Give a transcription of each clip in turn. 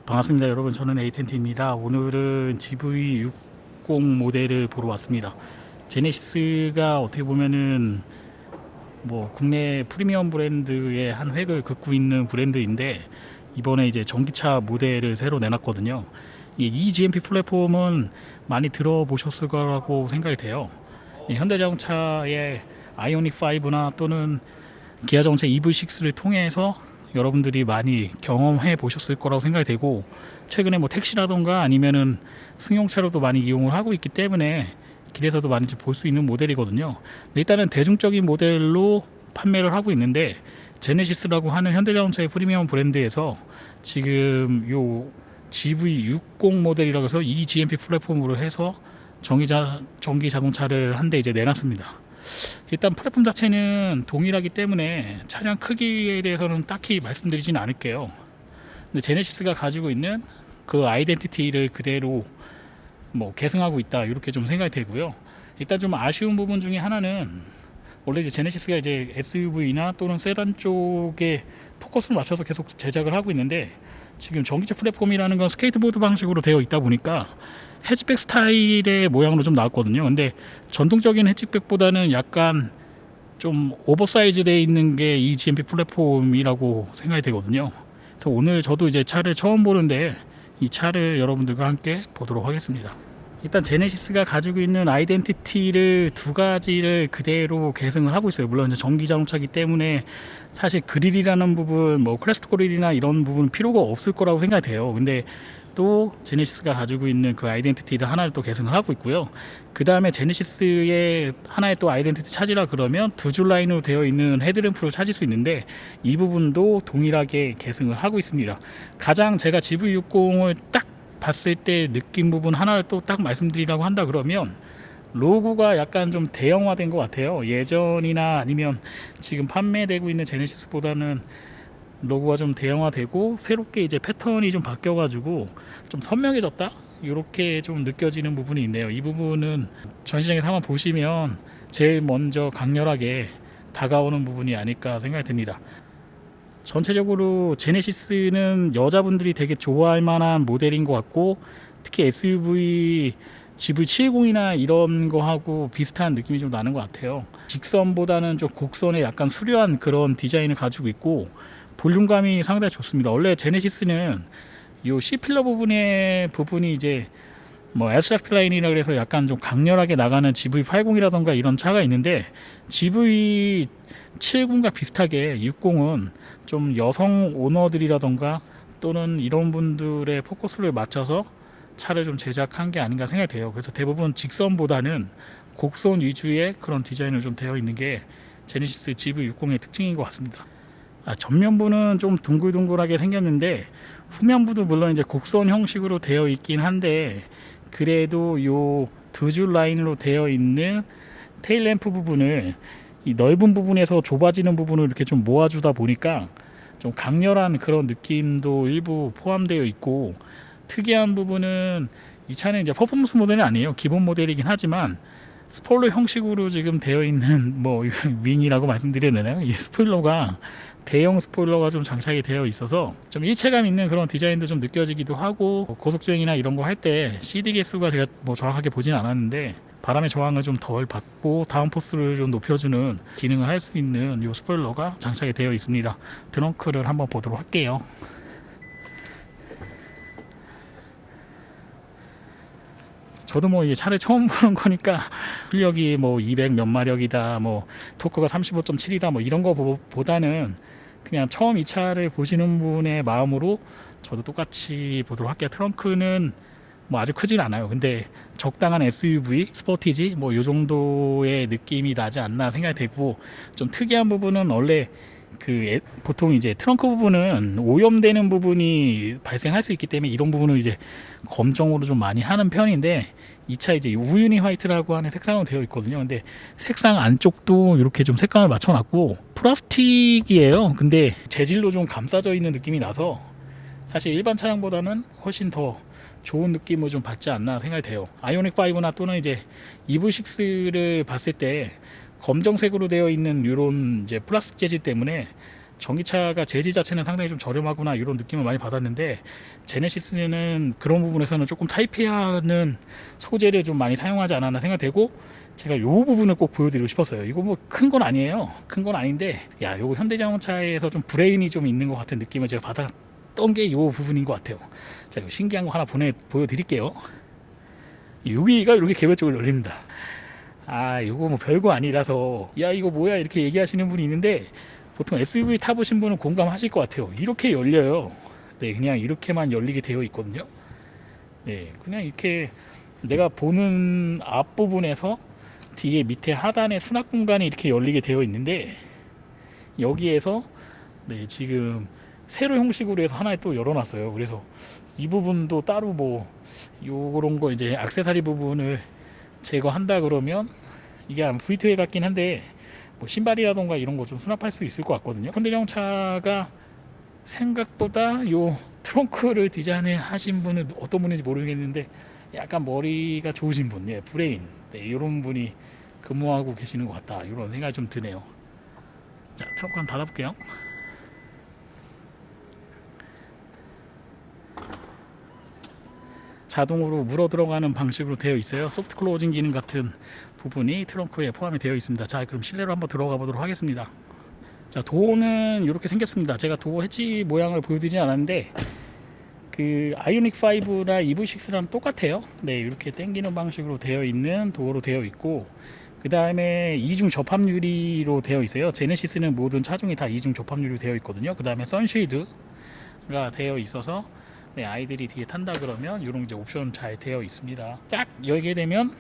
반갑습니다 여러분, 저는 에이텐트입니다. 오늘은 GV60 모델을 보러 왔습니다. 제네시스가 어떻게 보면은 국내 프리미엄 브랜드의 한 획을 긋고 있는 브랜드인데, 이번에 이제 전기차 모델을 새로 내놨거든요. 이 eGMP 플랫폼은 많이 들어보셨을 거라고 생각이 돼요. 현대자동차의 아이오닉 5나 또는 기아자동차 EV6를 통해서 여러분들이 많이 경험해 보셨을 거라고 생각이 되고, 최근에 택시라던가 아니면은 승용차로도 많이 이용을 하고 있기 때문에 길에서도 많이 볼 수 있는 모델이거든요. 일단은 대중적인 모델로 판매를 하고 있는데, 제네시스라고 하는 현대자동차의 프리미엄 브랜드에서 지금 요 GV60 모델이라고 해서 eGMP 플랫폼으로 해서 전기 자동차를 한 대 이제 내놨습니다. 일단 플랫폼 자체는 동일하기 때문에 차량 크기에 대해서는 딱히 말씀드리지는 않을게요. 근데 제네시스가 가지고 있는 그 아이덴티티를 그대로 계승하고 있다, 이렇게 좀 생각이 되고요. 일단 좀 아쉬운 부분 중에 하나는, 원래 이제 제네시스가 이제 SUV나 또는 세단 쪽에 포커스를 맞춰서 계속 제작을 하고 있는데, 지금 전기차 플랫폼이라는 건 스케이트보드 방식으로 되어 있다 보니까 해치백 스타일의 모양으로 좀 나왔거든요. 근데 전통적인 해치백보다는 약간 좀 오버사이즈 되어 있는 게 이 GMP 플랫폼이라고 생각이 되거든요. 그래서 오늘 저도 이제 차를 처음 보는데, 이 차를 여러분들과 함께 보도록 하겠습니다. 일단 제네시스가 가지고 있는 아이덴티티를 두 가지를 그대로 계승을 하고 있어요. 물론 이제 전기 자동차이기 때문에 사실 그릴이라는 부분, 크레스트 그릴이나 이런 부분 필요가 없을 거라고 생각이 돼요. 근데 또 제네시스가 가지고 있는 그 아이덴티티를 하나를 또 계승을 하고 있고요. 그 다음에 제네시스의 하나의 또 아이덴티티 찾으라 그러면 두 줄 라인으로 되어 있는 헤드램프를 찾을 수 있는데, 이 부분도 동일하게 계승을 하고 있습니다. 가장 제가 GV60을 딱 봤을 때 느낀 부분 하나를 또 딱 말씀드리라고 한다 그러면, 로고가 약간 좀 대형화된 것 같아요. 예전이나 아니면 지금 판매되고 있는 제네시스보다는 로고가 좀 대형화되고 새롭게 이제 패턴이 좀 바뀌어가지고 좀 선명해졌다, 이렇게 좀 느껴지는 부분이 있네요. 이 부분은 전시장에서 한번 보시면 제일 먼저 강렬하게 다가오는 부분이 아닐까 생각이 듭니다. 전체적으로 제네시스는 여자분들이 되게 좋아할 만한 모델인 것 같고, 특히 SUV GV70이나 이런 거하고 비슷한 느낌이 좀 나는 것 같아요. 직선보다는 좀 곡선에 약간 수려한 그런 디자인을 가지고 있고, 볼륨감이 상당히 좋습니다. 원래 제네시스는 요 C필러 부분이 이제 애스트랙트 라인이라 그래서 약간 좀 강렬하게 나가는 GV80이라던가 이런 차가 있는데, GV70과 비슷하게 60은 좀 여성 오너들이라던가 또는 이런 분들의 포커스를 맞춰서 차를 좀 제작한 게 아닌가 생각이 돼요. 그래서 대부분 직선보다는 곡선 위주의 그런 디자인을 좀 되어 있는 게 제네시스 GV60의 특징인 것 같습니다. 전면부는 좀 둥글둥글하게 생겼는데, 후면부도 물론 이제 곡선 형식으로 되어 있긴 한데, 그래도 요 두 줄 라인으로 되어 있는 테일램프 부분을 이 넓은 부분에서 좁아지는 부분을 이렇게 좀 모아주다 보니까 좀 강렬한 그런 느낌도 일부 포함되어 있고, 특이한 부분은 이 차는 이제 퍼포먼스 모델은 아니에요. 기본 모델이긴 하지만 스포일러 형식으로 지금 되어 있는 윙이라고 말씀드렸나요? 이 스포일러가 대형 스포일러가 좀 장착이 되어 있어서 좀 일체감 있는 그런 디자인도 좀 느껴지기도 하고, 고속주행이나 이런 거 할 때 CD 개수가 제가 정확하게 보지는 않았는데, 바람의 저항을 좀 덜 받고 다운포스를 좀 높여주는 기능을 할 수 있는 이 스포일러가 장착이 되어 있습니다. 트렁크를 한번 보도록 할게요. 저도 이 차를 처음 보는 거니까 출력이 200 몇 마력이다, 토크가 35.7이다, 이런 거 보다는 그냥 처음 이 차를 보시는 분의 마음으로 저도 똑같이 보도록 할게요. 트렁크는 아주 크진 않아요. 근데 적당한 SUV, 스포티지 요 정도의 느낌이 나지 않나 생각이 되고, 좀 특이한 부분은 원래 보통 이제 트렁크 부분은 오염되는 부분이 발생할 수 있기 때문에 이런 부분을 이제 검정으로 좀 많이 하는 편인데, 이 차 이제 우유니 화이트라고 하는 색상으로 되어 있거든요. 근데 색상 안쪽도 이렇게 좀 색감을 맞춰놨고, 플라스틱이에요. 근데 재질로 좀 감싸져 있는 느낌이 나서 사실 일반 차량보다는 훨씬 더 좋은 느낌을 좀 받지 않나 생각이 돼요. 아이오닉 5나 또는 이제 EV6를 봤을 때 검정색으로 되어 있는 이런 이제 플라스틱 재질 때문에 전기차가 재질 자체는 상당히 좀 저렴하구나 이런 느낌을 많이 받았는데, 제네시스는 그런 부분에서는 조금 타이페이하는 소재를 좀 많이 사용하지 않았나 생각되고, 제가 이 부분을 꼭 보여드리고 싶었어요. 이거 뭐 큰 건 아니에요. 큰 건 아닌데, 야, 요거 현대자동차에서 좀 브레인이 좀 있는 것 같은 느낌을 제가 받았던 게 이 부분인 것 같아요. 자, 이거 신기한 거 하나 보여드릴게요. 여기가 이렇게 개별적으로 열립니다. 아, 이거 뭐 별거 아니라서 야 이거 뭐야 이렇게 얘기하시는 분이 있는데, 보통 SUV 타보신 분은 공감하실 것 같아요. 이렇게 열려요. 네, 그냥 이렇게만 열리게 되어 있거든요. 네, 그냥 이렇게 내가 보는 앞부분에서 뒤에 밑에 하단에 수납 공간이 이렇게 열리게 되어 있는데, 여기에서 네, 지금 세로 형식으로 해서 하나 또 열어놨어요. 그래서 이 부분도 따로 뭐 요런 거 이제 액세서리 부분을 제거한다 그러면 이게 V2에 같긴 한데, 뭐 신발이라던가 이런 거 좀 수납할 수 있을 것 같거든요. 현대자동차가 생각보다 요 트렁크를 디자인을 하신 분은 어떤 분인지 모르겠는데, 약간 머리가 좋으신 분, 예, 브레인, 네, 이런 분이 근무하고 계시는 것 같다, 이런 생각이 좀 드네요. 자, 트렁크 한번 닫아볼게요. 자동으로 물어 들어가는 방식으로 되어 있어요. 소프트 클로징 기능 같은 부분이 트렁크에 포함이 되어 있습니다. 자, 그럼 실내로 한번 들어가 보도록 하겠습니다. 자, 도어는 이렇게 생겼습니다. 제가 도어 해치 모양을 보여드리진 않았는데, 그 아이오닉 5나 EV6랑 똑같아요. 네, 이렇게 당기는 방식으로 되어 있는 도어로 되어 있고, 그 다음에 이중 접합 유리로 되어 있어요. 제네시스는 모든 차종이 다 이중 접합 유리로 되어 있거든요. 그 다음에 선쉐이드가 되어 있어서 네, 아이들이 뒤에 탄다 그러면 이런 이제 옵션 잘 되어 있습니다. 딱 열게 되면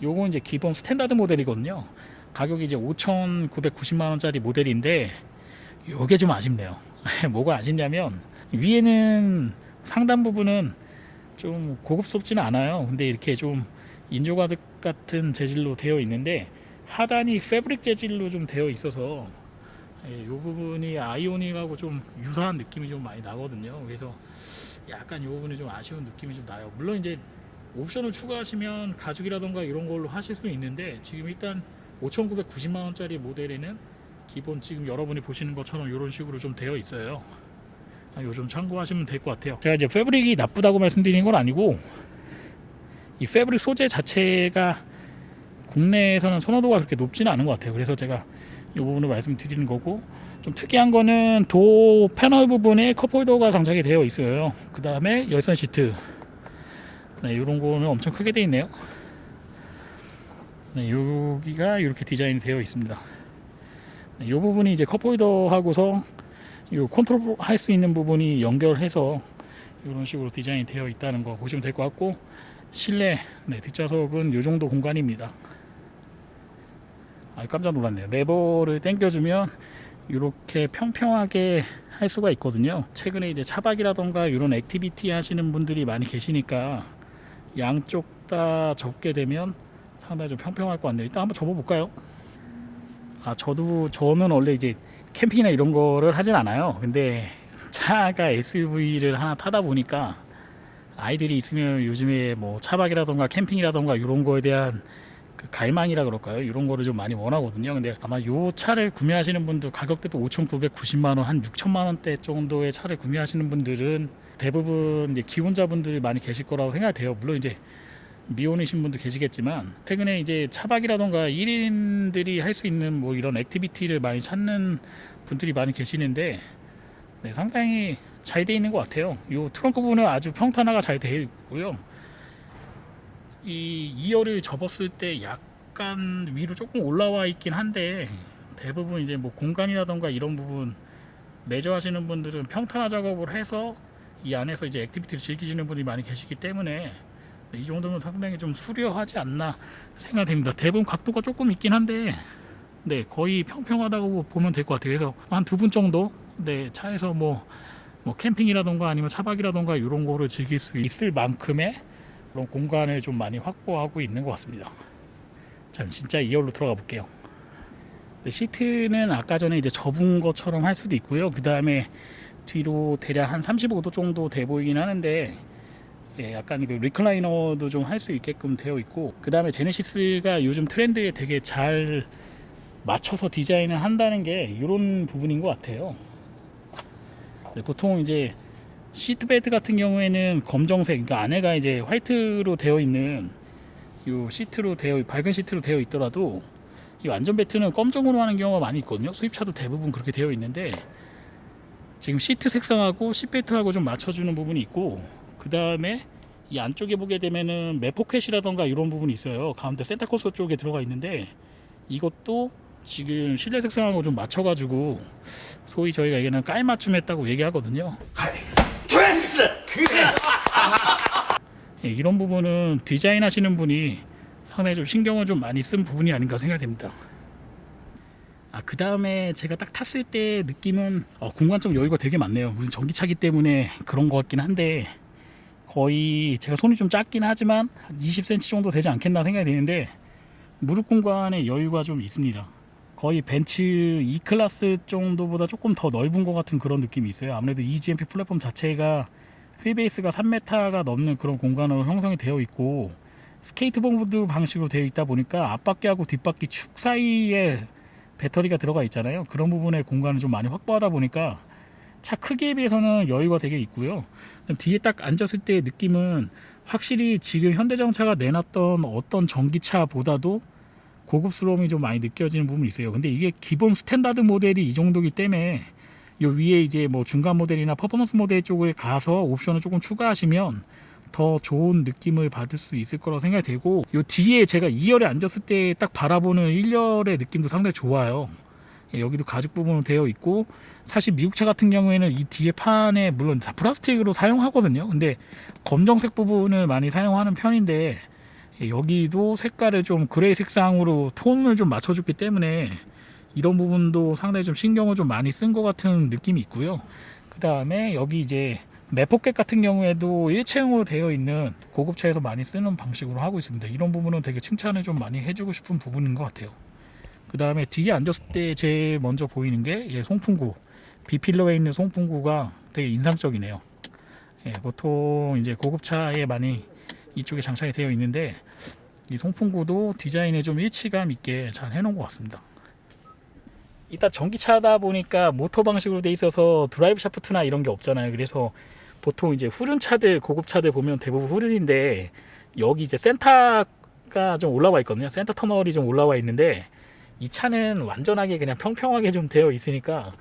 요건 이제 기본 스탠다드 모델이거든요. 가격이 이제 5,990만 원짜리 모델인데, 요게 좀 아쉽네요. 뭐가 아쉽냐면, 위에는 상단 부분은 좀 고급스럽지는 않아요. 근데 이렇게 좀 인조가죽 같은 재질로 되어 있는데, 하단이 패브릭 재질로 좀 되어 있어서 이 부분이 아이오닉하고 좀 유사한 느낌이 좀 많이 나거든요. 그래서 약간 이 부분이 좀 아쉬운 느낌이 좀 나요. 물론 이제 옵션을 추가하시면 가죽이라던가 이런 걸로 하실 수 있는데, 지금 일단 5,990만 원짜리 모델에는 기본 지금 여러분이 보시는 것처럼 이런 식으로 좀 되어 있어요. 요즘 참고하시면 될 것 같아요. 제가 이제 패브릭이 나쁘다고 말씀드리는 건 아니고, 이 패브릭 소재 자체가 국내에서는 선호도가 그렇게 높지는 않은 것 같아요. 그래서 제가 이 부분을 말씀드리는 거고, 좀 특이한 거는 도어 패널 부분에 컵홀더가 장착이 되어 있어요. 그 다음에 열선 시트, 네, 이런 거는 엄청 크게 되어 있네요. 네, 여기가 이렇게 디자인이 되어 있습니다. 네, 이 부분이 이제 컵홀더하고서 이 컨트롤 할 수 있는 부분이 연결해서 이런 식으로 디자인이 되어 있다는 거 보시면 될 것 같고, 실내 네, 뒷좌석은 이 정도 공간입니다. 깜짝 놀랐네요. 레버를 당겨주면 이렇게 평평하게 할 수가 있거든요. 최근에 이제 차박이라던가 이런 액티비티 하시는 분들이 많이 계시니까 양쪽 다 접게 되면 상당히 좀 평평할 것 같네요. 일단 한번 접어볼까요? 저는 원래 이제 캠핑이나 이런 거를 하진 않아요. 근데 차가 SUV를 하나 타다 보니까, 아이들이 있으면 요즘에 뭐 차박이라던가 캠핑이라던가 이런 거에 대한 그 갈망이라 그럴까요? 이런 거를 좀 많이 원하거든요. 근데 아마 요 차를 구매하시는 분들, 가격대도 5,990만 원, 한 6천만 원대 정도의 차를 구매하시는 분들은 대부분 이제 기혼자분들이 많이 계실 거라고 생각돼요. 물론 이제 미혼이신 분도 계시겠지만, 최근에 이제 차박이라던가 1인들이 할 수 있는 뭐 이런 액티비티를 많이 찾는 분들이 많이 계시는데, 네, 상당히 잘 되어 있는 것 같아요. 이 트렁크 부분은 아주 평탄화가 잘 되어 있고요. 이 2열을 접었을 때 약간 위로 조금 올라와 있긴 한데, 대부분 이제 뭐 공간이라던가 이런 부분 매저 하시는 분들은 평탄화 작업을 해서 이 안에서 이제 액티비티를 즐기시는 분이 많이 계시기 때문에, 이 정도면 상당히 좀 수려하지 않나 생각됩니다. 대부분 각도가 조금 있긴 한데, 네, 거의 평평하다고 보면 될 것 같아요. 그래서 한 두 분 정도, 네, 차에서 뭐 캠핑이라던가 아니면 차박이라던가 이런 거를 즐길 수 있을 만큼의 그런 공간을 좀 많이 확보하고 있는 것 같습니다. 자, 진짜 2열로 들어가 볼게요. 네, 시트는 아까 전에 이제 접은 것처럼 할 수도 있고요. 그 다음에 뒤로 대략 한 35도 정도 돼 보이긴 하는데, 예, 약간 그 리클라이너도 좀 할 수 있게끔 되어 있고, 그 다음에 제네시스가 요즘 트렌드에 되게 잘 맞춰서 디자인을 한다는 게 이런 부분인 것 같아요. 네, 보통 이제 시트벨트 같은 경우에는 검정색, 그러니까 안에가 이제 화이트로 되어 있는 요 시트로 되어 밝은 시트로 되어 있더라도 이 안전벨트는 검정으로 하는 경우가 많이 있거든요. 수입차도 대부분 그렇게 되어 있는데 지금 시트 색상하고 시트벨트하고 좀 맞춰주는 부분이 있고, 그 다음에 이 안쪽에 보게 되면은 매포켓이라던가 이런 부분이 있어요. 가운데 센터콘솔 쪽에 들어가 있는데 이것도 지금 실내 색상하고 좀 맞춰가지고 소위 저희가 얘기하는 깔맞춤 했다고 얘기하거든요. 됐어! 그래! 예, 이런 부분은 디자인 하시는 분이 상당히 좀 신경을 좀 많이 쓴 부분이 아닌가 생각됩니다. 그 다음에 제가 딱 탔을 때 느낌은 공간적 여유가 되게 많네요. 무슨 전기차기 때문에 그런 것 같긴 한데 거의 제가 손이 좀 작긴 하지만 한 20cm 정도 되지 않겠나 생각이 드는데 무릎 공간에 여유가 좀 있습니다. 거의 벤츠 E클래스 정도보다 조금 더 넓은 것 같은 그런 느낌이 있어요. 아무래도 EGMP 플랫폼 자체가 휠베이스가 3m가 넘는 그런 공간으로 형성이 되어 있고 스케이트보드 방식으로 되어 있다 보니까 앞바퀴하고 뒷바퀴 축 사이에 배터리가 들어가 있잖아요. 그런 부분의 공간을 좀 많이 확보하다 보니까 차 크기에 비해서는 여유가 되게 있고요. 뒤에 딱 앉았을 때의 느낌은 확실히 지금 현대자동차가 내놨던 어떤 전기차보다도 고급스러움이 좀 많이 느껴지는 부분이 있어요. 근데 이게 기본 스탠다드 모델이 이 정도기 때문에 요 위에 이제 뭐 중간 모델이나 퍼포먼스 모델 쪽에 가서 옵션을 조금 추가하시면 더 좋은 느낌을 받을 수 있을 거라고 생각이 되고, 요 뒤에 제가 2열에 앉았을 때 딱 바라보는 1열의 느낌도 상당히 좋아요. 여기도 가죽 부분으로 되어 있고, 사실 미국차 같은 경우에는 이 뒤에 판에 물론 다 플라스틱으로 사용하거든요. 근데 검정색 부분을 많이 사용하는 편인데 여기도 색깔을 좀 그레이 색상으로 톤을 좀 맞춰줬기 때문에 이런 부분도 상당히 좀 신경을 좀 많이 쓴 것 같은 느낌이 있고요. 그 다음에 여기 이제 매포켓 같은 경우에도 일체형으로 되어 있는 고급차에서 많이 쓰는 방식으로 하고 있습니다. 이런 부분은 되게 칭찬을 좀 많이 해주고 싶은 부분인 것 같아요. 그 다음에 뒤에 앉았을 때 제일 먼저 보이는 게 송풍구, B필러에 있는 송풍구가 되게 인상적이네요. 보통 이제 고급차에 많이 이쪽에 장착이 되어 있는데 이 송풍구도 디자인에 좀 일치감 있게 잘 해놓은 것 같습니다. 일단 전기차다 보니까 모터 방식으로 돼 있어서 드라이브 샤프트나 이런 게 없잖아요. 그래서 보통 이제 후륜차들, 고급차들 보면 대부분 후륜인데 여기 이제 센터가 좀 올라와 있거든요. 센터 터널이 좀 올라와 있는데 이 차는 완전하게 그냥 평평하게 좀 되어 있으니까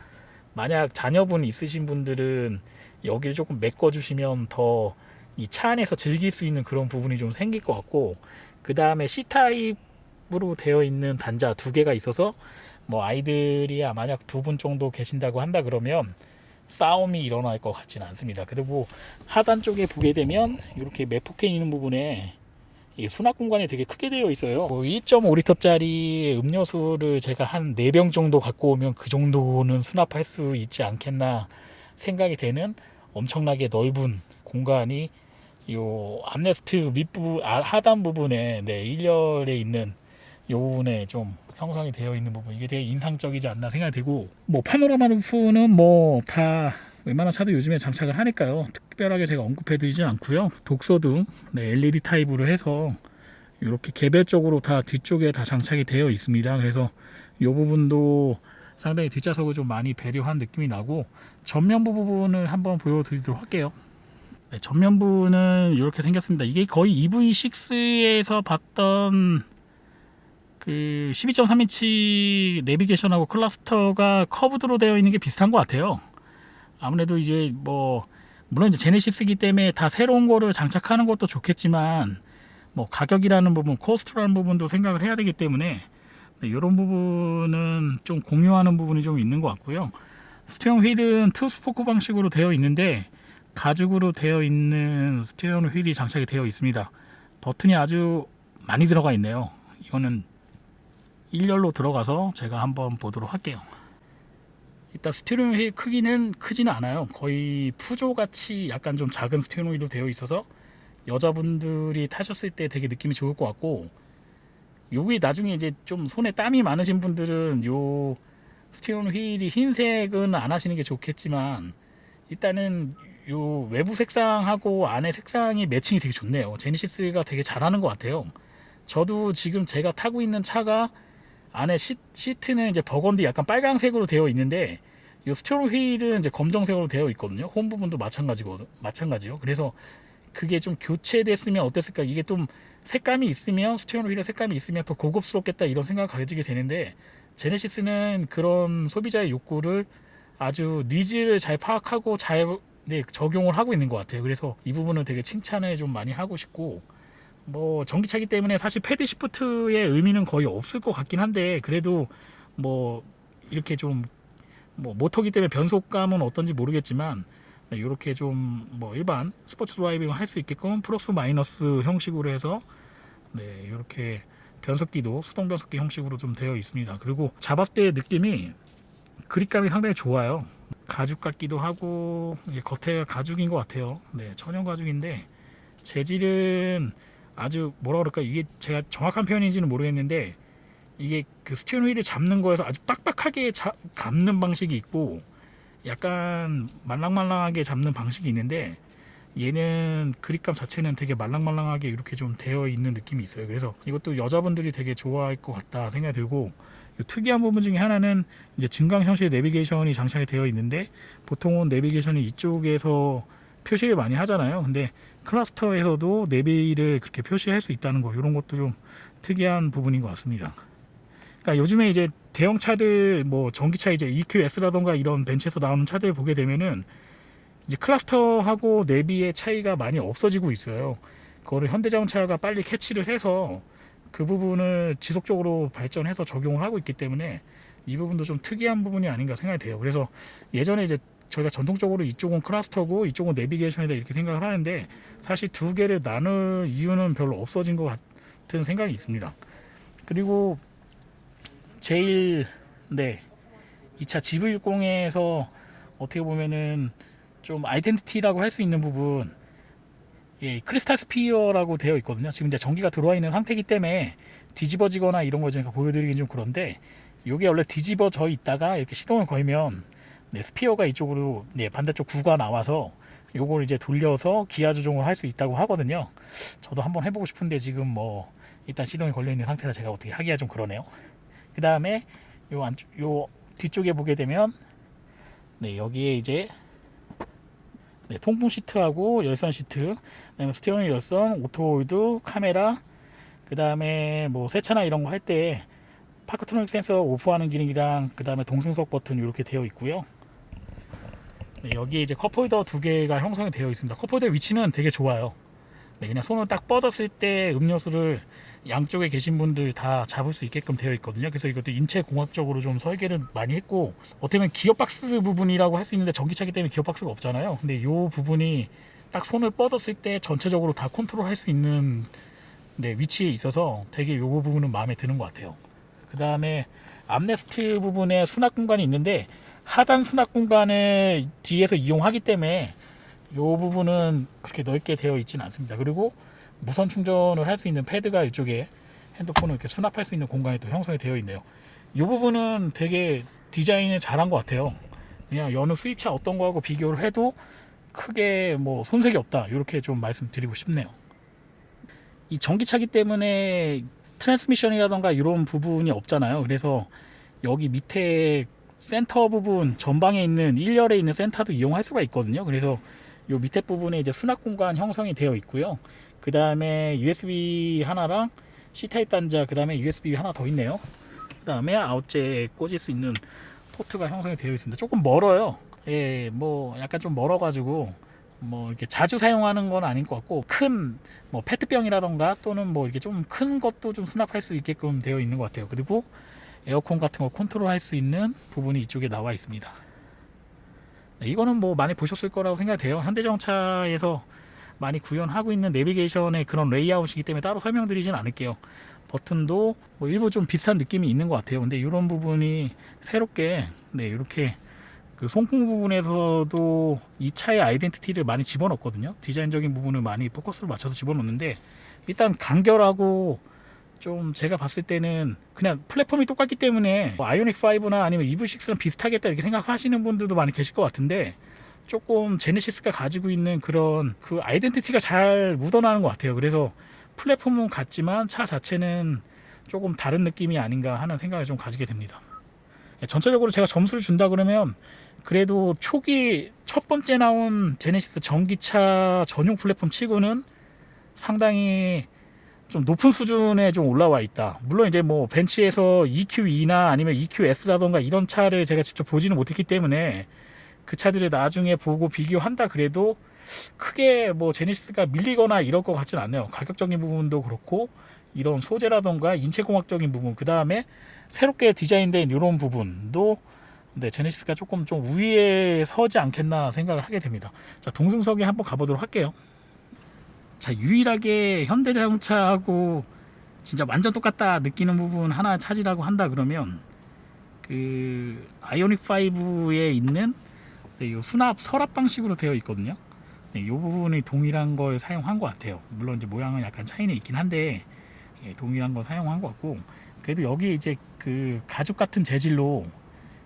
만약 자녀분 있으신 분들은 여기를 조금 메꿔주시면 더 이 차 안에서 즐길 수 있는 그런 부분이 좀 생길 것 같고, 그 다음에 C타입으로 되어 있는 단자 2개가 있어서 뭐 아이들이 만약 2분 정도 계신다고 한다 그러면 싸움이 일어날 것 같지는 않습니다. 그리고 하단 쪽에 보게 되면 이렇게 매포켓 있는 부분에 수납 공간이 되게 크게 되어 있어요. 2.5리터짜리 음료수를 제가 한 4병 정도 갖고 오면 그 정도는 수납할 수 있지 않겠나 생각이 되는 엄청나게 넓은 공간이 요 암레스트 밑부분 하단 부분에 1열에 있는 요 부분에 좀 형성이 되어 있는 부분, 이게 되게 인상적이지 않나 생각이 되고, 뭐 파노라마 루프는 뭐 다 웬만한 차도 요즘에 장착을 하니까요. 특별하게 제가 언급해드리지 않고요. 독서등 LED 타입으로 해서 이렇게 개별적으로 다 뒤쪽에 다 장착이 되어 있습니다. 그래서 이 부분도 상당히 뒷좌석을 좀 많이 배려한 느낌이 나고, 전면부 부분을 한번 보여드리도록 할게요. 전면부는 이렇게 생겼습니다. 이게 거의 EV6에서 봤던 그 12.3인치 내비게이션하고 클러스터가 커브드로 되어 있는 게 비슷한 것 같아요. 아무래도 이제 뭐 물론 이제 제네시스이기 때문에 다 새로운 거를 장착하는 것도 좋겠지만 뭐 가격이라는 부분, 코스트라는 부분도 생각을 해야 되기 때문에 이런 부분은 좀 공유하는 부분이 좀 있는 것 같고요. 스티어링 휠은 투스포크 방식으로 되어 있는데 가죽으로 되어 있는 스티어링 휠이 장착이 되어 있습니다. 버튼이 아주 많이 들어가 있네요. 이거는 1열로 들어가서 제가 한번 보도록 할게요. 일단 스티어링 휠 크기는 크지는 않아요. 거의 푸조같이 약간 좀 작은 스티어링 휠로 되어 있어서 여자분들이 타셨을 때 되게 느낌이 좋을 것 같고, 요게 나중에 이제 좀 손에 땀이 많으신 분들은 요 스티어링 휠이 흰색은 안 하시는 게 좋겠지만 일단은 요 외부 색상하고 안에 색상이 매칭이 되게 좋네요. 제네시스가 되게 잘하는 것 같아요. 저도 지금 제가 타고 있는 차가 안에 시트는 이제 버건디 약간 빨강색으로 되어 있는데 이 스티어링 휠은 이제 검정색으로 되어 있거든요. 홈 부분도 마찬가지요. 그래서 그게 좀 교체됐으면 어땠을까? 이게 좀 색감이 있으면 스티어링 휠에 색감이 있으면 더 고급스럽겠다 이런 생각을 가지게 되는데 제네시스는 그런 소비자의 욕구를 아주 니즈를 잘 파악하고 잘 적용을 하고 있는 것 같아요. 그래서 이 부분은 되게 칭찬을 좀 많이 하고 싶고 뭐 전기차기 때문에 사실 패드 시프트의 의미는 거의 없을 것 같긴 한데 그래도 뭐 이렇게 좀 뭐 모터기 때문에 변속감은 어떤지 모르겠지만 이렇게 좀 뭐 일반 스포츠 드라이빙을 할 수 있게끔 플러스 마이너스 형식으로 해서 이렇게 변속기도 수동 변속기 형식으로 좀 되어 있습니다. 그리고 잡았을 때 느낌이 그립감이 상당히 좋아요. 가죽 같기도 하고 이게 겉에 가죽인 것 같아요. 천연 가죽인데 재질은 아주 뭐라 그럴까 이게 제가 정확한 표현인지는 모르겠는데 이게 그 스티어링 휠을 잡는 거에서 아주 빡빡하게 감는 방식이 있고 약간 말랑말랑하게 잡는 방식이 있는데 얘는 그립감 자체는 되게 말랑말랑하게 이렇게 좀 되어 있는 느낌이 있어요. 그래서 이것도 여자분들이 되게 좋아할 것 같다 생각이 들고 특이한 부분 중에 하나는 이제 증강 형식의 내비게이션이 장착이 되어 있는데 보통은 내비게이션이 이쪽에서 표시를 많이 하잖아요. 근데 클러스터에서도 내비를 그렇게 표시할 수 있다는 거 이런 것도 좀 특이한 부분인 것 같습니다. 그러니까 요즘에 이제 대형 차들 뭐 전기차 이제 EQS라던가 이런 벤츠에서 나오는 차들 보게 되면은 이제 클러스터하고 내비의 차이가 많이 없어지고 있어요. 그거를 현대자동차가 빨리 캐치를 해서 그 부분을 지속적으로 발전해서 적용을 하고 있기 때문에 이 부분도 좀 특이한 부분이 아닌가 생각이 돼요. 그래서 예전에 이제 저희가 전통적으로 이쪽은 클러스터고 이쪽은 내비게이션이다 이렇게 생각을 하는데 사실 두 개를 나눌 이유는 별로 없어진 것 같은 생각이 있습니다. 그리고 제일 이 차 GV60에서 어떻게 보면은 좀 아이덴티티라고 할 수 있는 부분 크리스탈 스피어라고 되어 있거든요. 지금 이제 전기가 들어와 있는 상태이기 때문에 뒤집어지거나 이런 거 제가 보여드리긴 좀 그런데 이게 원래 뒤집어져 있다가 이렇게 시동을 걸면 스피어가 이쪽으로 반대쪽 구가 나와서 요걸 이제 돌려서 기아 조종을 할 수 있다고 하거든요. 저도 한번 해보고 싶은데 지금 뭐 일단 시동이 걸려 있는 상태라 제가 어떻게 하기가 좀 그러네요. 그 다음에 요 뒤쪽에 보게 되면 여기에 이제 통풍 시트하고 열선 시트, 그다음에 스티어링 열선, 오토홀드, 카메라, 그 다음에 뭐 세차나 이런 거 할 때 파크트로닉 센서 오프하는 기능이랑 그 다음에 동승석 버튼 이렇게 되어 있고요. 여기에 이제 컵홀더 두 개가 형성이 되어 있습니다. 컵홀더 위치는 되게 좋아요. 그냥 손을 딱 뻗었을 때 음료수를 양쪽에 계신 분들 다 잡을 수 있게끔 되어 있거든요. 그래서 이것도 인체 공학적으로 좀 설계를 많이 했고 어떻게 보면 기어박스 부분이라고 할 수 있는데 전기차기 때문에 기어박스가 없잖아요. 근데 이 부분이 딱 손을 뻗었을 때 전체적으로 다 컨트롤 할 수 있는 위치에 있어서 되게 이 부분은 마음에 드는 것 같아요. 그 다음에 암레스트 부분에 수납 공간이 있는데 하단 수납 공간을 뒤에서 이용하기 때문에 이 부분은 그렇게 넓게 되어 있지는 않습니다. 그리고 무선 충전을 할 수 있는 패드가 이쪽에 핸드폰을 이렇게 수납할 수 있는 공간이 또 형성이 되어 있네요. 이 부분은 되게 디자인을 잘한 것 같아요. 그냥 여느 수입차 어떤 거하고 비교를 해도 크게 뭐 손색이 없다 이렇게 좀 말씀드리고 싶네요. 이 전기차기 때문에 트랜스미션이라던가 이런 부분이 없잖아요. 그래서 여기 밑에 센터 부분 전방에 있는 1열에 있는 센터도 이용할 수가 있거든요. 그래서 이 밑에 부분에 이제 수납 공간 형성이 되어 있고요. 그 다음에 USB 하나랑 C타입 단자, 그 다음에 USB 하나 더 있네요. 그 다음에 아웃잭 꽂을 수 있는 포트가 형성이 되어 있습니다. 조금 멀어요. 뭐 약간 좀 멀어가지고 뭐 이렇게 자주 사용하는 건 아닌 것 같고 큰 뭐 페트병이라던가 또는 뭐 이렇게 좀 큰 것도 좀 수납할 수 있게끔 되어 있는 것 같아요. 그리고 에어컨 같은 거 컨트롤할 수 있는 부분이 이쪽에 나와 있습니다. 이거는 뭐 많이 보셨을 거라고 생각이 돼요. 현대자동차에서 많이 구현하고 있는 내비게이션의 그런 레이아웃이기 때문에 따로 설명드리진 않을게요. 버튼도 뭐 일부 좀 비슷한 느낌이 있는 것 같아요. 근데 이런 부분이 새롭게 이렇게 그 송풍 부분에서도 이 차의 아이덴티티를 많이 집어넣었거든요. 디자인적인 부분을 많이 포커스를 맞춰서 집어넣는데 일단 간결하고 좀 제가 봤을 때는 그냥 플랫폼이 똑같기 때문에 뭐 아이오닉 5나 아니면 EV6랑 비슷하겠다 이렇게 생각하시는 분들도 많이 계실 것 같은데 조금 제네시스가 가지고 있는 그런 그 아이덴티티가 잘 묻어나는 것 같아요. 그래서 플랫폼은 같지만 차 자체는 조금 다른 느낌이 아닌가 하는 생각을 좀 가지게 됩니다. 전체적으로 제가 점수를 준다 그러면 그래도 초기 첫 번째 나온 제네시스 전기차 전용 플랫폼 치고는 상당히 좀 높은 수준에 좀 올라와 있다. 물론 이제 뭐 벤치에서 EQE나 아니면 EQS라던가 이런 차를 제가 직접 보지는 못했기 때문에 그 차들을 나중에 보고 비교한다 그래도 크게 뭐 제네시스가 밀리거나 이럴 것 같지는 않네요. 가격적인 부분도 그렇고 이런 소재라던가 인체공학적인 부분, 그 다음에 새롭게 디자인된 이런 부분도 네, 제네시스가 조금 좀 우위에 서지 않겠나 생각을 하게 됩니다. 자, 동승석에 한번 가보도록 할게요. 자, 유일하게 현대자동차하고 진짜 완전 똑같다 느끼는 부분 하나 찾으라고 한다 그러면 그 아이오닉 5에 있는 네, 요 수납 서랍 방식으로 되어 있거든요. 네, 이 부분이 동일한 걸 사용한 것 같아요. 물론 이제 모양은 약간 차이는 있긴 한데 예, 동일한 거 사용한 것 같고, 그래도 여기 이제 그 가죽 같은 재질로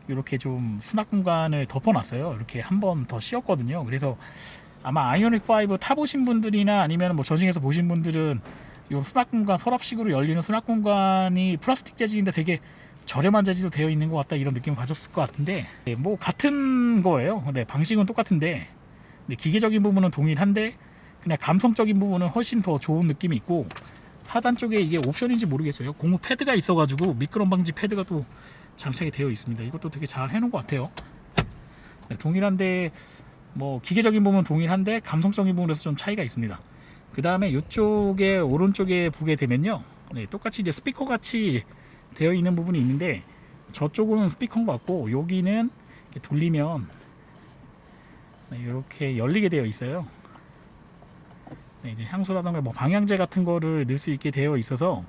이렇게 좀 수납 공간을 덮어놨어요. 이렇게 한 번 더 씌웠거든요. 그래서 아마 아이오닉 5 타보신 분들이나 아니면 뭐 저중에서 보신 분들은 이 수납 공간, 서랍식으로 열리는 수납 공간이 플라스틱 재질인데 되게 저렴한 재질로 되어 있는 것 같다 이런 느낌을 가졌을 것 같은데 네, 뭐 같은 거예요. 네, 방식은 똑같은데 네, 기계적인 부분은 동일한데 그냥 감성적인 부분은 훨씬 더 좋은 느낌이 있고, 하단 쪽에 이게 옵션인지 모르겠어요. 고무 패드가 있어가지고 미끄럼 방지 패드가 또 장착이 되어 있습니다. 이것도 되게 잘 해놓은 것 같아요. 네, 동일한데 뭐 기계적인 부분은 동일한데 감성적인 부분에서 좀 차이가 있습니다. 그 다음에 이쪽에 오른쪽에 보게 되면요, 네, 똑같이 이제 스피커 같이 되어 있는 부분이 있는데 저쪽은 스피커인 것 같고 여기는 이렇게 돌리면 네, 이렇게 열리게 되어 있어요. 네, 이제 향수라던가 뭐 방향제 같은 거를 넣을 수 있게 되어 있어서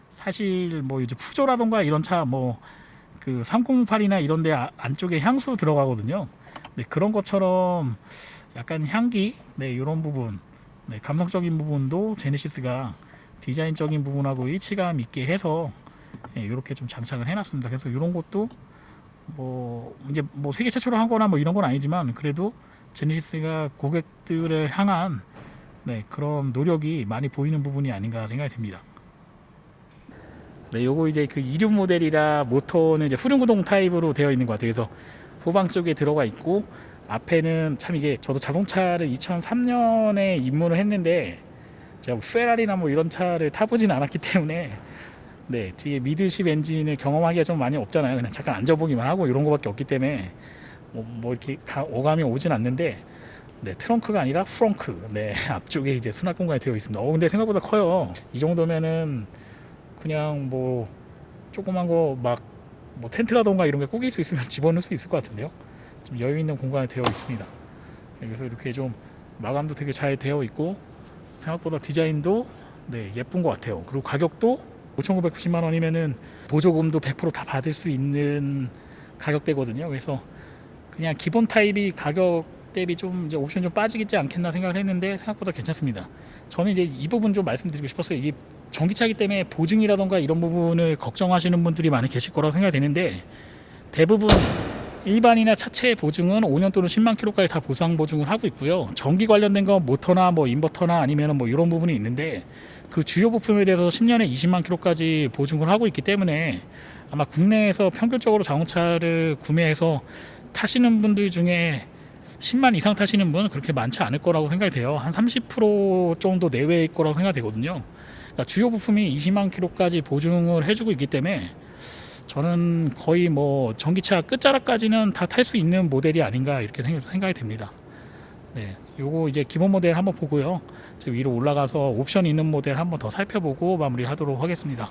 사실 뭐 이제 푸조라던가 이런 차 뭐 그 308이나 이런데 안쪽에 향수 들어가거든요. 네, 그런 것처럼 약간 향기, 네, 이런 부분, 네, 감성적인 부분도 제네시스가 디자인적인 부분하고 일치감 있게 해서 네, 이렇게 좀 장착을 해놨습니다. 그래서 이런 것도 뭐 이제 뭐 세계 최초로 한거나 뭐 이런 건 아니지만 그래도 제네시스가 고객들을 향한 네, 그런 노력이 많이 보이는 부분이 아닌가 생각이 듭니다. 네, 요거 이제 그 이륜 모델이라 모터는 이제 후륜구동 타입으로 되어 있는 것 같아요. 그래서 후방 쪽에 들어가 있고 앞에는 참 이게 저도 자동차를 2003년에 입문을 했는데 제가 뭐 페라리나 뭐 이런 차를 타보진 않았기 때문에 네, 뒤에 미드십 엔진을 경험하기가 좀 많이 없잖아요. 그냥 잠깐 앉아보기만 하고 이런 거밖에 없기 때문에 뭐 이렇게 어감이 오진 않는데 네, 트렁크가 아니라 프렁크, 네, 앞쪽에 이제 수납 공간이 되어 있습니다. 근데 생각보다 커요. 이 정도면은 그냥 뭐 조그만 거 막 뭐 텐트라던가 이런 게 꾸길 수 있으면 집어넣을 수 있을 것 같은데요. 좀 여유 있는 공간이 되어 있습니다. 그래서 이렇게 좀 마감도 되게 잘 되어 있고 생각보다 디자인도 네, 예쁜 것 같아요. 그리고 가격도 5,990만 원이면은 보조금도 100%다 받을 수 있는 가격대거든요. 그래서 그냥 기본 타입이 가격 대비 좀 이제 옵션 좀 빠지겠지 않겠나 생각을 했는데 생각보다 괜찮습니다. 저는 이제 이 부분 좀 말씀드리고 싶었어요. 이게 전기차이기 때문에 보증이라던가 이런 부분을 걱정하시는 분들이 많이 계실 거라고 생각이 되는데 대부분 일반이나 차체 보증은 5년 또는 10만 킬로까지 다 보상 보증을 하고 있고요. 전기 관련된 건 모터나 뭐 인버터나 아니면 뭐 이런 부분이 있는데 그 주요 부품에 대해서 10년에 20만 킬로까지 보증을 하고 있기 때문에 아마 국내에서 평균적으로 자동차를 구매해서 타시는 분들 중에 10만 이상 타시는 분은 그렇게 많지 않을 거라고 생각이 돼요. 한 30% 정도 내외일 거라고 생각이 되거든요. 그러니까 주요 부품이 20만 킬로까지 보증을 해주고 있기 때문에 저는 거의 뭐 전기차 끝자락까지는 다 탈 수 있는 모델이 아닌가 이렇게 생각이 됩니다. 네, 요거 이제 기본 모델 한번 보고요. 위로 올라가서 옵션 있는 모델 한번 더 살펴보고 마무리하도록 하겠습니다.